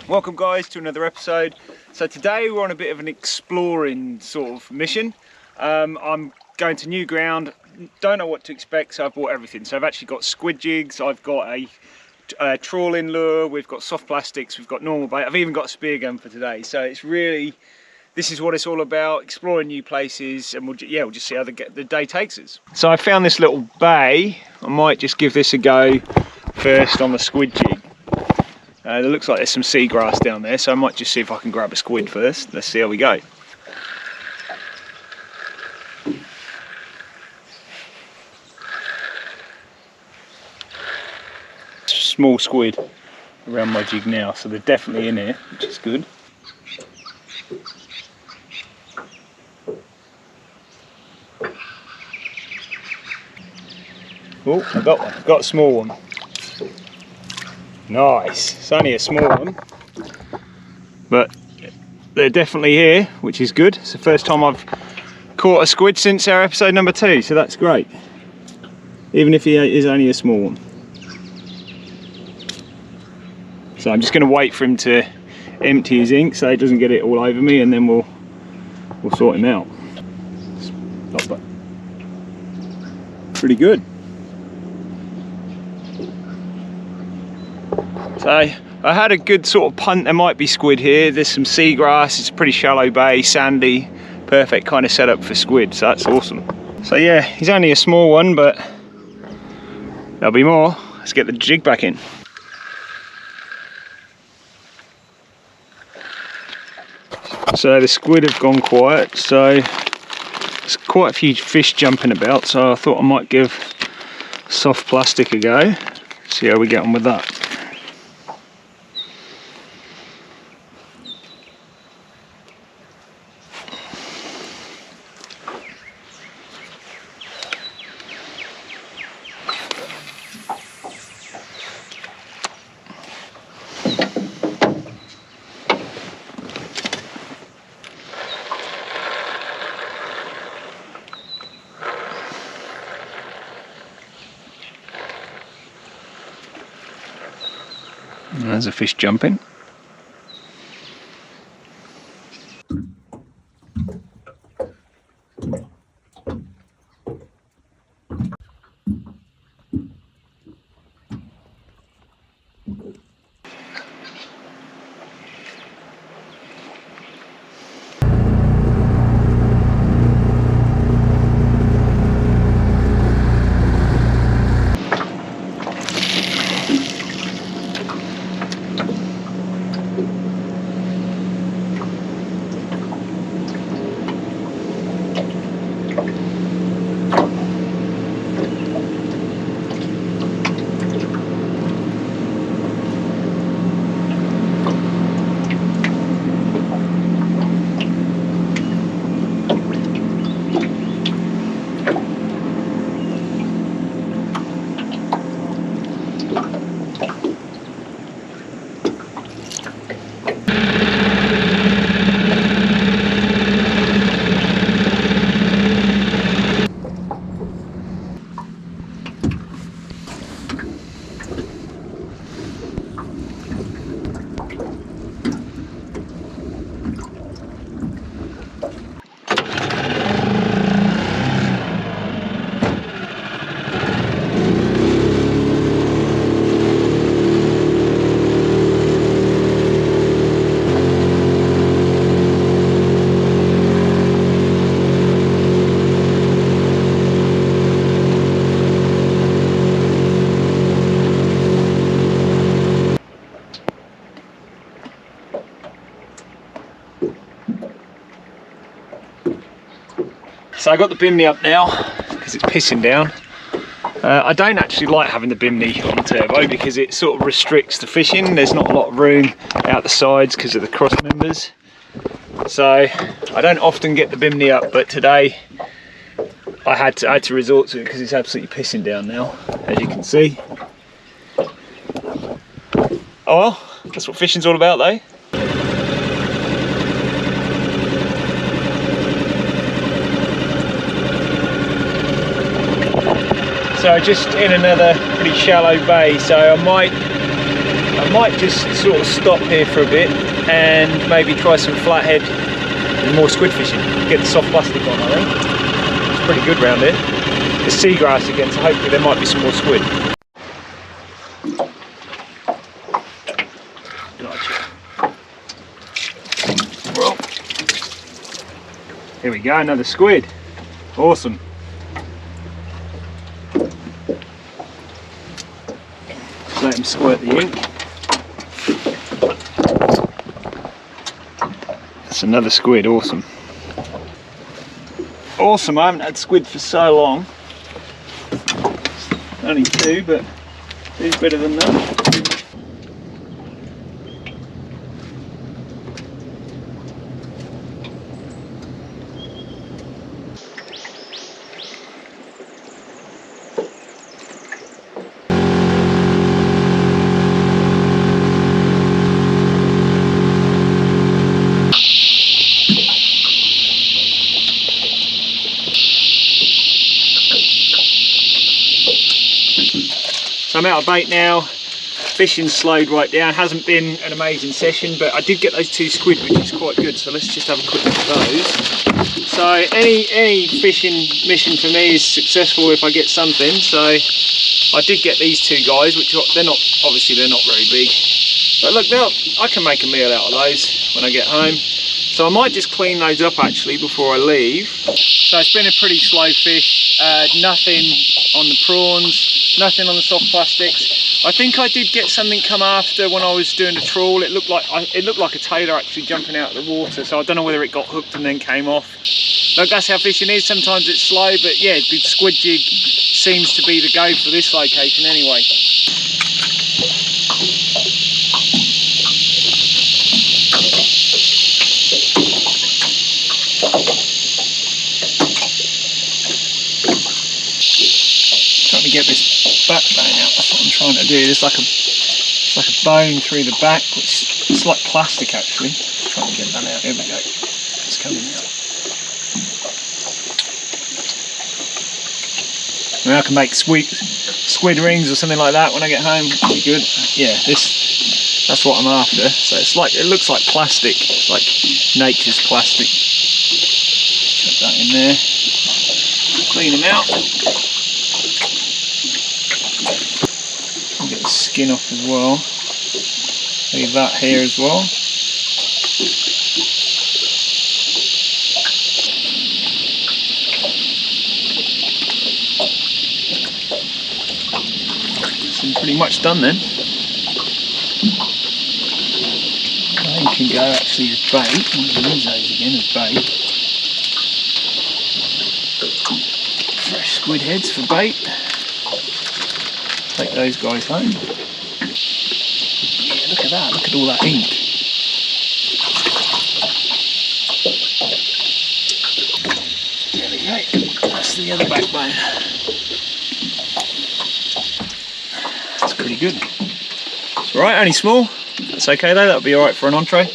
Welcome guys to another episode. So today we're on a bit of an exploring sort of mission. I'm going to new ground, don't know what to expect, so I've bought everything. So I've actually got squid jigs, I've got a trawling lure, we've got soft plastics, we've got normal bait, I've even got a spear gun for today. So it's really, this is what it's all about, exploring new places, and we'll just see how the day takes us. So I found this little bay. I might just give this a go first on the squid jig. It looks like there's some seagrass down there, so I might just see if I can grab a squid first. Let's see how we go. Small squid around my jig now, so they're definitely in here, which is good. Oh, I got one. I've got a small one. Nice. It's only a small one, but they're definitely here, which is good. It's the first time I've caught a squid since our episode number 2, so that's great. Even if he is only a small one. So I'm just going to wait for him to empty his ink so he doesn't get it all over me, and then we'll sort him out. Not bad. Pretty good. So I had a good sort of punt. There might be squid here. There's some seagrass. It's a pretty shallow bay, sandy, perfect kind of setup for squid. So that's awesome. So yeah, he's only a small one, but there'll be more. Let's get the jig back in. So the squid have gone quiet. So there's quite a few fish jumping about. So I thought I might give soft plastic a go. See how we get on with that. There's a fish jumping. So I got the bimini up now because it's pissing down. I don't actually like having the bimini on turbo because it sort of restricts the fishing. There's not a lot of room out the sides because of the cross members. So I don't often get the bimini up, but today I had to resort to it because it's absolutely pissing down now, as you can see. Oh well, that's what fishing's all about though. So just in another pretty shallow bay, so I might I might just sort of stop here for a bit and maybe try some flathead and more squid fishing. Get the soft plastic on, I think. It's pretty good round here. There's seagrass again, so hopefully there might be some more squid. Well, here we go, another squid. Awesome. Just let him squirt the ink. That's another squid, awesome. Awesome, I haven't had squid for so long. Only two, but two's better than none. So I'm out of bait now, fishing's slowed right down, hasn't been an amazing session, but I did get those two squid, which is quite good, so let's just have a quick look at those. So any fishing mission for me is successful if I get something, so I did get these two guys, which they're not, obviously they're not very big, but look, I can make a meal out of those when I get home. So I might just clean those up actually before I leave. So it's been a pretty slow fish, nothing on the prawns, nothing on the soft plastics. I think I did get something come after when I was doing the trawl. It looked like a tailor actually jumping out of the water, so I don't know whether it got hooked and then came off. Look, that's how fishing is, sometimes it's slow, but yeah, the squid jig seems to be the go for this location anyway. Trying to get this backbone out, that's what I'm trying to do. It's like a bone through the back, which it's like plastic actually. Just trying to get that out. Here we go. It's coming out. I mean, I can make squid rings or something like that when I get home. Pretty good. Yeah, that's what I'm after. So it looks like plastic. It's like nature's plastic. Put that in there. Clean them out. Get the skin off as well. Leave that here as well. So pretty much done then. I think you can go actually as bait. I'm going to use those again as bait. Fresh squid heads for bait. Take those guys home. Yeah, look at that, look at all that ink. There we go, that's the other backbone. That's pretty good. It's alright, only small. That's okay though, that'll be alright for an entree.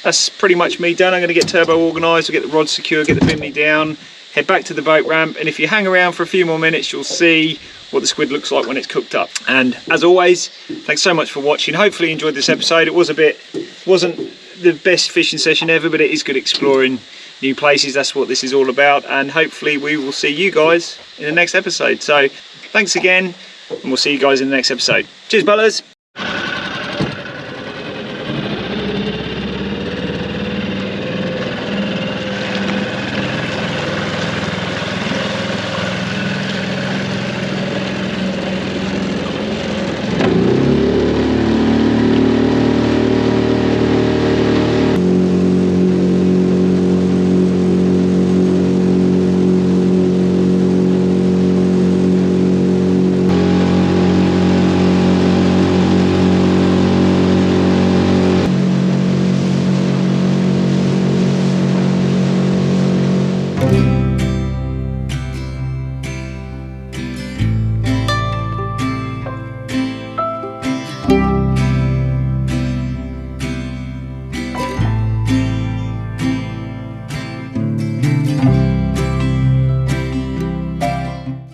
That's pretty much me done. I'm going to get Turbo organised, we'll get the rod secure, get the bimini down, head back to the boat ramp, and if you hang around for a few more minutes you'll see what the squid looks like when it's cooked up. And as always, thanks so much for watching. Hopefully you enjoyed this episode. It wasn't the best fishing session ever, but it is good exploring new places. That's what this is all about, and hopefully we will see you guys in the next episode. So thanks again, and we'll see you guys in the next episode. Cheers, fellas.